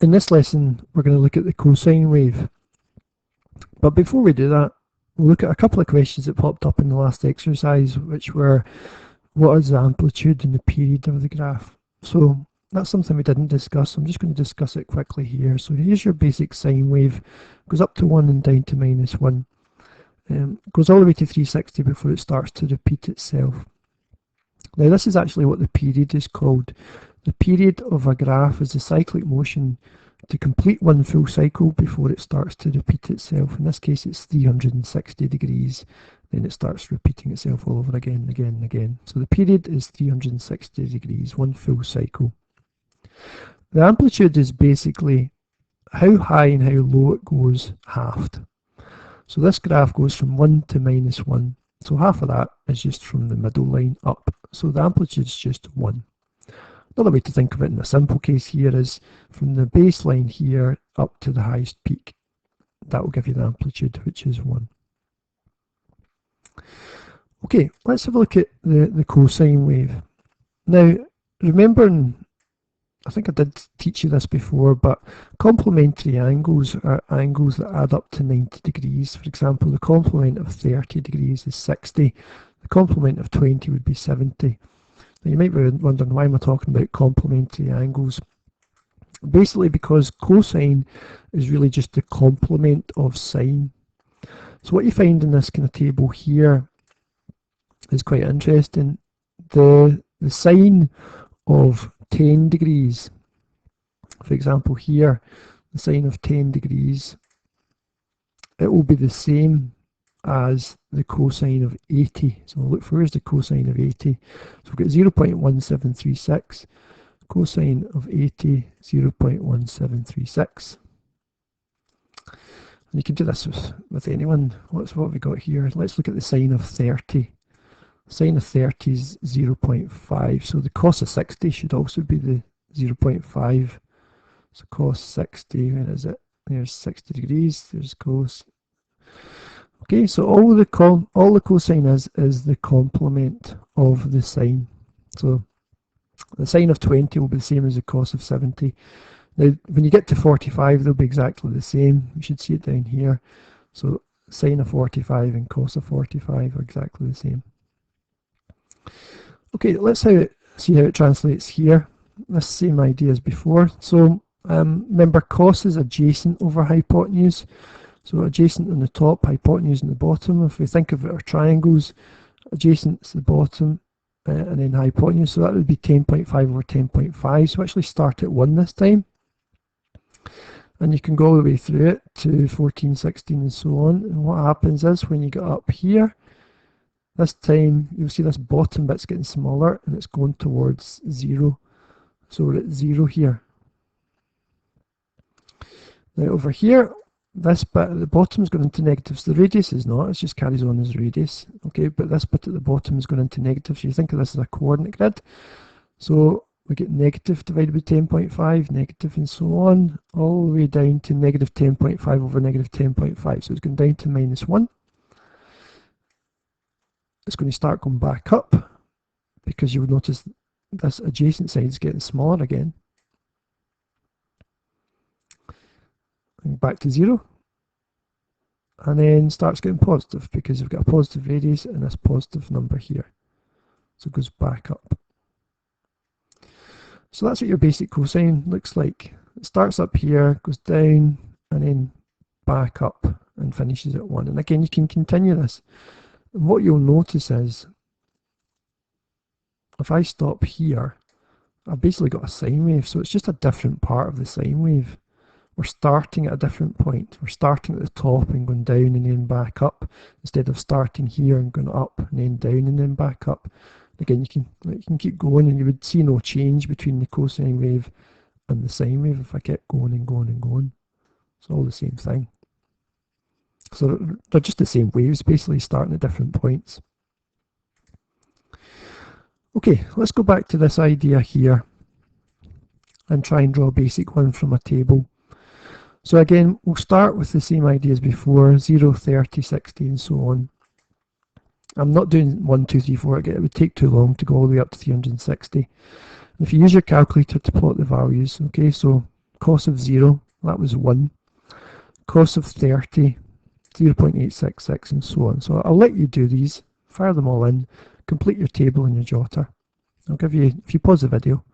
In this lesson, we're going to look at the cosine wave. But before we do that, we'll look at a couple of questions that popped up in the last exercise, which were, what is the amplitude and the period of the graph? So that's something we didn't discuss. I'm just going to discuss it quickly here. So here's your basic sine wave. It goes up to 1 and down to -1. Goes all the way to 360 before it starts to repeat itself. Now this is actually what the period is called. The period of a graph is the cyclic motion to complete one full cycle before it starts to repeat itself. In this case it's 360 degrees, then it starts repeating itself all over again, again, again. So the period is 360 degrees, one full cycle. The amplitude is basically how high and how low it goes halved. So this graph goes from 1 to -1. So half of that is just from the middle line up. So the amplitude is just 1. Another way to think of it in a simple case here is from the baseline here up to the highest peak. That will give you the amplitude, which is 1. Okay, let's have a look at the cosine wave. Now, remembering, I think I did teach you this before, but complementary angles are angles that add up to 90 degrees. For example, the complement of 30 degrees is 60. The complement of 20 would be 70. Now you might be wondering, why am I talking about complementary angles? Basically because cosine is really just the complement of sine. So what you find in this kind of table here is quite interesting. The sine of 10 degrees, for example here, the sine of 10 degrees, it will be the same as the cosine of 80. So we'll look for, where's the cosine of 80? So we've got 0.1736, cosine of 80, 0.1736. And you can do this with anyone. What have we got here? Let's look at the sine of 30. Sine of 30 is 0.5, so the cos of 60 should also be the 0.5. So cos 60, where is it? There's 60 degrees, there's cos. Okay, so all the cosine is the complement of the sine. So the sine of 20 will be the same as the cos of 70. Now, when you get to 45, they'll be exactly the same. You should see it down here. So sine of 45 and cos of 45 are exactly the same. Okay, let's see how it translates here. The same idea as before. So remember, cos is adjacent over hypotenuse. So adjacent on the top, hypotenuse on the bottom. If we think of it our triangles, adjacent is the bottom and then hypotenuse. So that would be 10.5 over 10.5. So actually start at 1 this time. And you can go all the way through it to 14, 16 and so on. And what happens is when you get up here, this time you'll see this bottom bit's getting smaller and it's going towards 0. So we're at 0 here. Now over here, this bit at the bottom is going into negative, so the radius is not, it just carries on as radius. Okay, but this bit at the bottom is going into negative, so you think of this as a coordinate grid. So we get negative divided by 10.5, negative and so on, all the way down to negative 10.5 over negative 10.5. So it's going down to -1. It's going to start going back up because you would notice this adjacent side is getting smaller again. And back to 0. And then starts getting positive because you've got a positive radius and this positive number here. So it goes back up. So that's what your basic cosine looks like. It starts up here, goes down, and then back up and finishes at 1. And again, you can continue this. And what you'll notice is, if I stop here, I've basically got a sine wave. So it's just a different part of the sine wave. We're starting at a different point. We're starting at the top and going down and then back up, instead of starting here and going up and then down and then back up. Again, you can keep going and you would see no change between the cosine wave and the sine wave if I kept going and going and going. It's all the same thing. So they're just the same waves, basically starting at different points. Okay, let's go back to this idea here and try and draw a basic one from a table. So again, we'll start with the same idea as before, 0, 30, 60 and so on. I'm not doing 1, 2, 3, 4 again, it would take too long to go all the way up to 360. And if you use your calculator to plot the values, okay, so cos of 0, that was 1. Cos of 30, 0.866, and so on. So I'll let you do these, fire them all in, complete your table in your jotter. I'll give you, if you pause the video.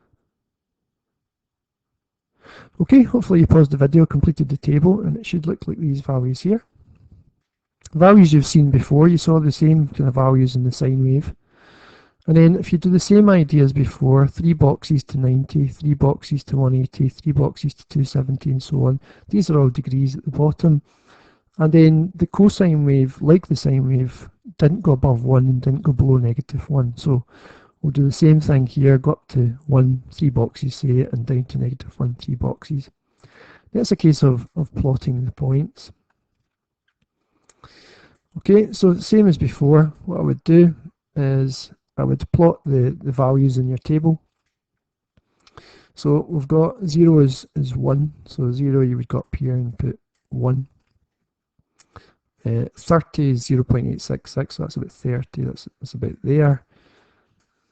Okay, hopefully you paused the video, completed the table, and it should look like these values here. Values you've seen before, you saw the same kind of values in the sine wave. And then if you do the same idea as before, 3 boxes to 90, 3 boxes to 180, 3 boxes to 270, and so on. These are all degrees at the bottom. And then the cosine wave, like the sine wave, didn't go above 1 and didn't go below -1. So we'll do the same thing here, go up to 1, 3 boxes, say, and down to -1, 3 boxes. That's a case of plotting the points. Okay, so same as before, what I would do is I would plot the values in your table. So we've got 0 is 1, so 0 you would go up here and put 1. 30 is 0.866, so that's about 30, that's about there.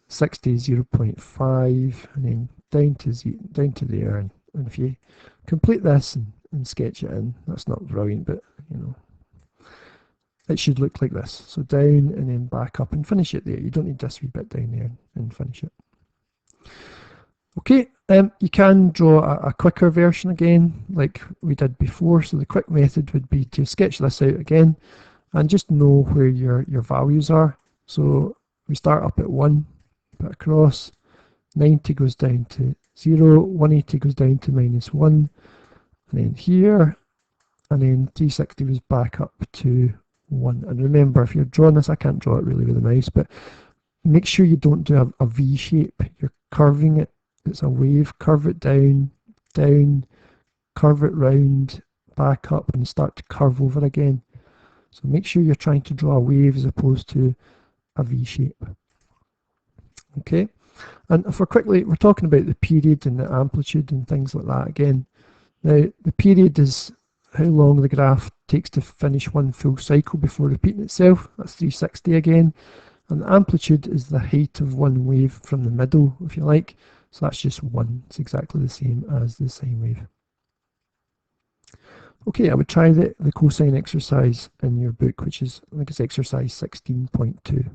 60 is 0.5, and then down to there. And if you complete this and sketch it in, that's not brilliant, but you know, it should look like this. So down and then back up and finish it there. You don't need this wee bit down there and finish it. Okay, you can draw a quicker version again, like we did before. So the quick method would be to sketch this out again and just know where your values are. So we start up at 1, put across, 90 goes down to 0, 180 goes down to -1, and then here, and then 360 goes back up to 1. And remember, if you're drawing this, I can't draw it really with a mouse, but make sure you don't do a V shape. You're curving it. It's a wave. Curve it down, down, curve it round, back up, and start to curve over again. So make sure you're trying to draw a wave as opposed to a V shape. Okay, and if we're talking about the period and the amplitude and things like that again. Now, the period is how long the graph takes to finish one full cycle before repeating itself. That's 360 again. And the amplitude is the height of one wave from the middle, if you like. So that's just 1. It's exactly the same as the sine wave. Okay, I would try the cosine exercise in your book, which is, I think it's exercise 16.2.